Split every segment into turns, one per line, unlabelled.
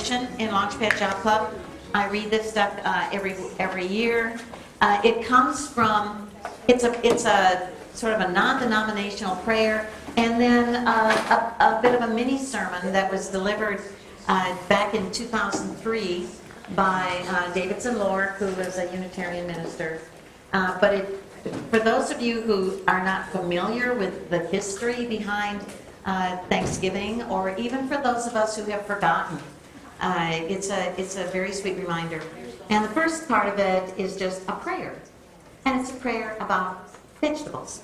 tradition in Launchpad Job Club. I read this stuff every year. It comes from, it's a sort of a non-denominational prayer, and then a bit of a mini sermon that was delivered back in 2003 by Davidson Lord, who was a Unitarian minister. For those of you who are not familiar with the history behind Thanksgiving, or even for those of us who have forgotten, it's a very sweet reminder. And the first part of it is just a prayer, and it's a prayer about vegetables.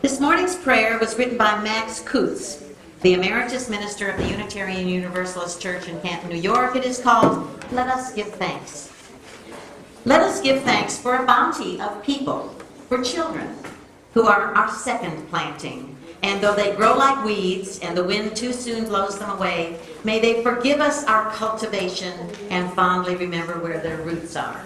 This morning's prayer was written by Max Kutz, the Emeritus Minister of the Unitarian Universalist Church in Canton, New York. It is called, Let Us Give Thanks. Let us give thanks for a bounty of people, for children, who are our second planting. And though they grow like weeds, and the wind too soon blows them away, may they forgive us our cultivation and fondly remember where their roots are.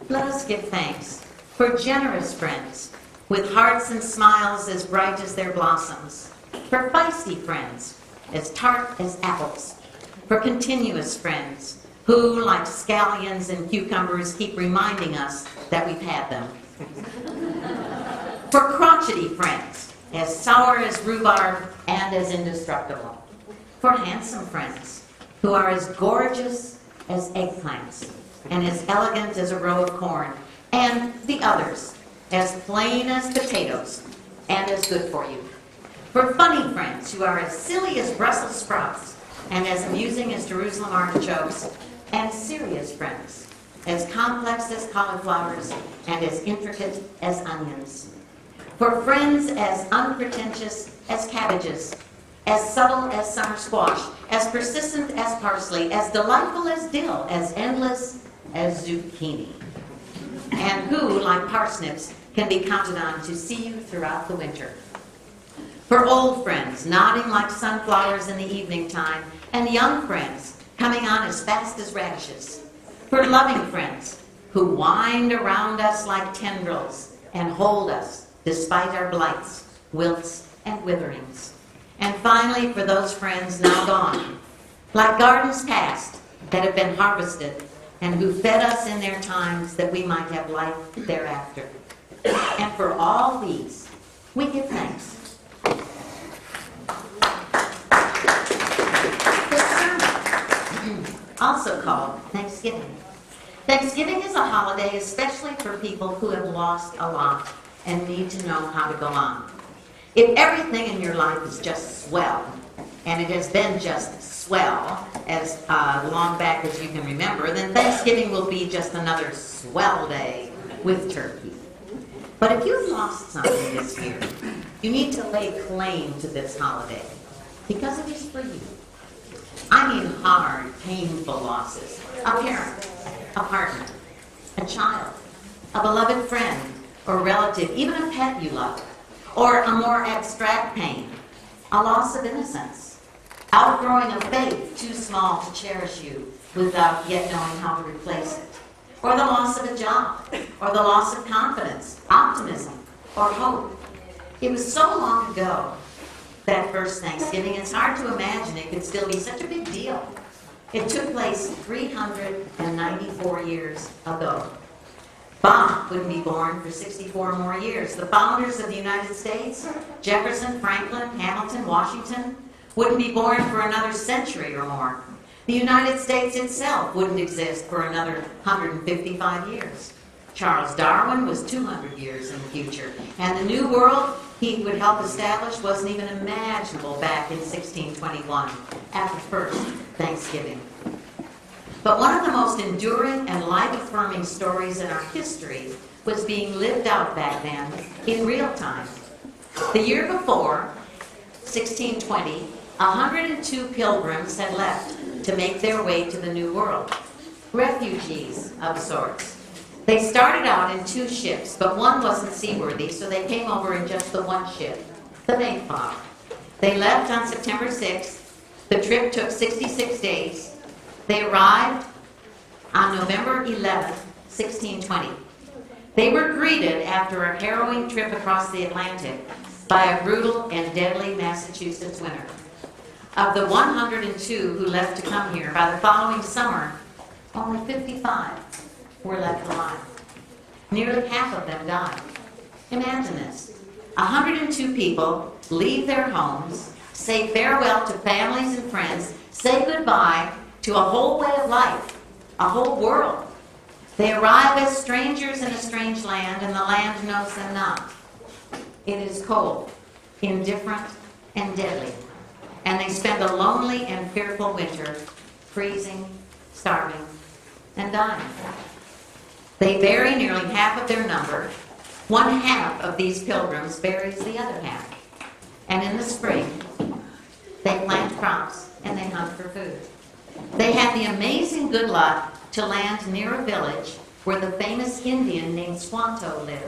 Let us give thanks for generous friends, with hearts and smiles as bright as their blossoms, for feisty friends, as tart as apples, for continuous friends, who, like scallions and cucumbers, keep reminding us that we've had them. For crotchety friends, as sour as rhubarb and as indestructible. For handsome friends, who are as gorgeous as eggplants and as elegant as a row of corn. And the others, as plain as potatoes and as good for you. For funny friends, who are as silly as Brussels sprouts and as amusing as Jerusalem artichokes. And serious friends, as complex as cauliflowers and as intricate as onions. For friends as unpretentious as cabbages, as subtle as summer squash, as persistent as parsley, as delightful as dill, as endless as zucchini. And who, like parsnips, can be counted on to see you throughout the winter. For old friends, nodding like sunflowers in the evening time, and young friends, coming on as fast as radishes. For loving friends who wind around us like tendrils and hold us despite our blights, wilts, and witherings. And finally, for those friends now gone, like gardens past that have been harvested and who fed us in their times that we might have life thereafter. And for all these, we give thanks. Also called Thanksgiving. Thanksgiving is a holiday especially for people who have lost a lot and need to know how to go on. If everything in your life is just swell, and it has been just swell as long back as you can remember, then Thanksgiving will be just another swell day with turkey. But if you've lost something this year, you need to lay claim to this holiday, because it is for you. I mean hard, painful losses. A parent, a partner, a child, a beloved friend or relative, even a pet you love, or a more abstract pain, a loss of innocence, outgrowing a faith too small to cherish you without yet knowing how to replace it, or the loss of a job, or the loss of confidence, optimism, or hope. It was so long ago, that first Thanksgiving, it's hard to imagine it could still be such a big deal. It took place 394 years ago. Bach wouldn't be born for 64 more years. The founders of the United States, Jefferson, Franklin, Hamilton, Washington, wouldn't be born for another century or more. The United States itself wouldn't exist for another 155 years. Charles Darwin was 200 years in the future, and the new world he would help establish wasn't even imaginable back in 1621, at the first Thanksgiving. But one of the most enduring and life-affirming stories in our history was being lived out back then in real time. The year before, 1620, 102 pilgrims had left to make their way to the New World, refugees of sorts. They started out in 2 ships, but one wasn't seaworthy, so they came over in just the one ship, the Mayflower. They left on September 6th. The trip took 66 days. They arrived on November 11th, 1620. They were greeted after a harrowing trip across the Atlantic by a brutal and deadly Massachusetts winter. Of the 102 who left to come here, by the following summer, only 55 were left alive. Nearly half of them died. Imagine this. 102 people leave their homes, say farewell to families and friends, say goodbye to a whole way of life, a whole world. They arrive as strangers in a strange land, and the land knows them not. It is cold, indifferent, and deadly. And they spend a lonely and fearful winter, freezing, starving, and dying. They bury nearly half of their number. One half of these pilgrims buries the other half. And in the spring, they plant crops and they hunt for food. They had the amazing good luck to land near a village where the famous Indian named Squanto lived.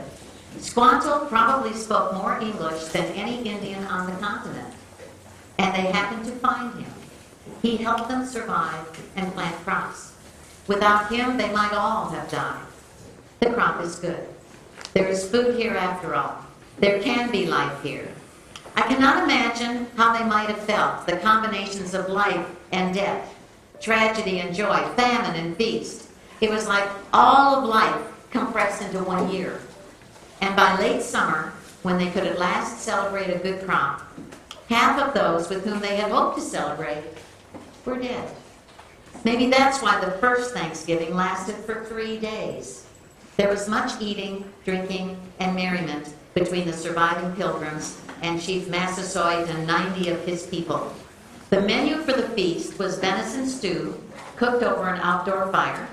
Squanto probably spoke more English than any Indian on the continent. And they happened to find him. He helped them survive and plant crops. Without him, they might all have died. The crop is good. There is food here after all. There can be life here. I cannot imagine how they might have felt, the combinations of life and death, tragedy and joy, famine and feast. It was like all of life compressed into 1 year. And by late summer, when they could at last celebrate a good crop, half of those with whom they had hoped to celebrate were dead. Maybe that's why the first Thanksgiving lasted for 3 days. There was much eating, drinking, and merriment between the surviving pilgrims and Chief Massasoit and 90 of his people. The menu for the feast was venison stew, cooked over an outdoor fire,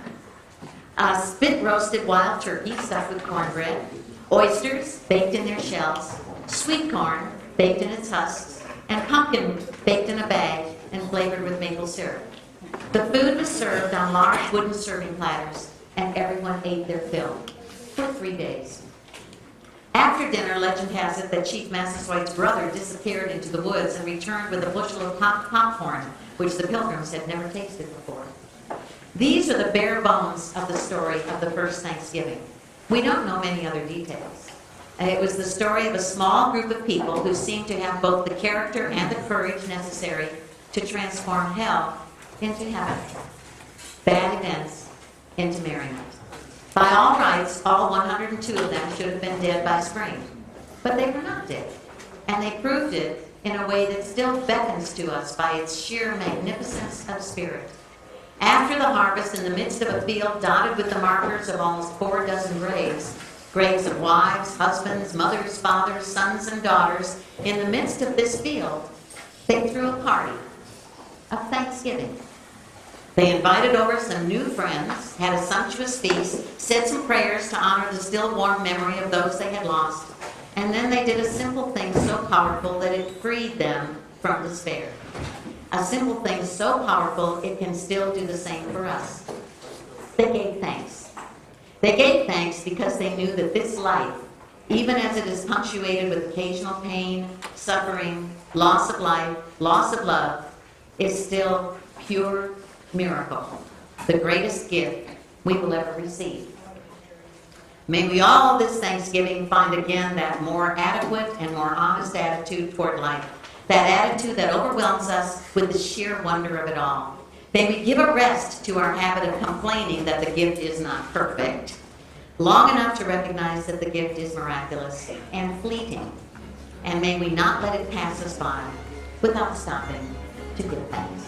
a spit-roasted wild turkey stuffed with cornbread, oysters baked in their shells, sweet corn baked in its husks, and pumpkin baked in a bag and flavored with maple syrup. The food was served on large wooden serving platters, and everyone ate their fill for 3 days. After dinner, legend has it that Chief Massasoit's brother disappeared into the woods and returned with a bushel of popcorn, which the pilgrims had never tasted before. These are the bare bones of the story of the first Thanksgiving. We don't know many other details. It was the story of a small group of people who seemed to have both the character and the courage necessary to transform hell into heaven, bad events into merriment. By all rights, all 102 of them should have been dead by spring. But they were not dead. And they proved it in a way that still beckons to us by its sheer magnificence of spirit. After the harvest, in the midst of a field dotted with the markers of almost 4 dozen graves, graves of wives, husbands, mothers, fathers, sons, and daughters, in the midst of this field, they threw a party of Thanksgiving. They invited over some new friends, had a sumptuous feast, said some prayers to honor the still warm memory of those they had lost, and then they did a simple thing so powerful that it freed them from despair. A simple thing so powerful it can still do the same for us. They gave thanks. They gave thanks because they knew that this life, even as it is punctuated with occasional pain, suffering, loss of life, loss of love, is still pure miracle, the greatest gift we will ever receive. May we all this Thanksgiving find again that more adequate and more honest attitude toward life, that attitude that overwhelms us with the sheer wonder of it all. May we give a rest to our habit of complaining that the gift is not perfect, long enough to recognize that the gift is miraculous and fleeting, and may we not let it pass us by without stopping to give thanks.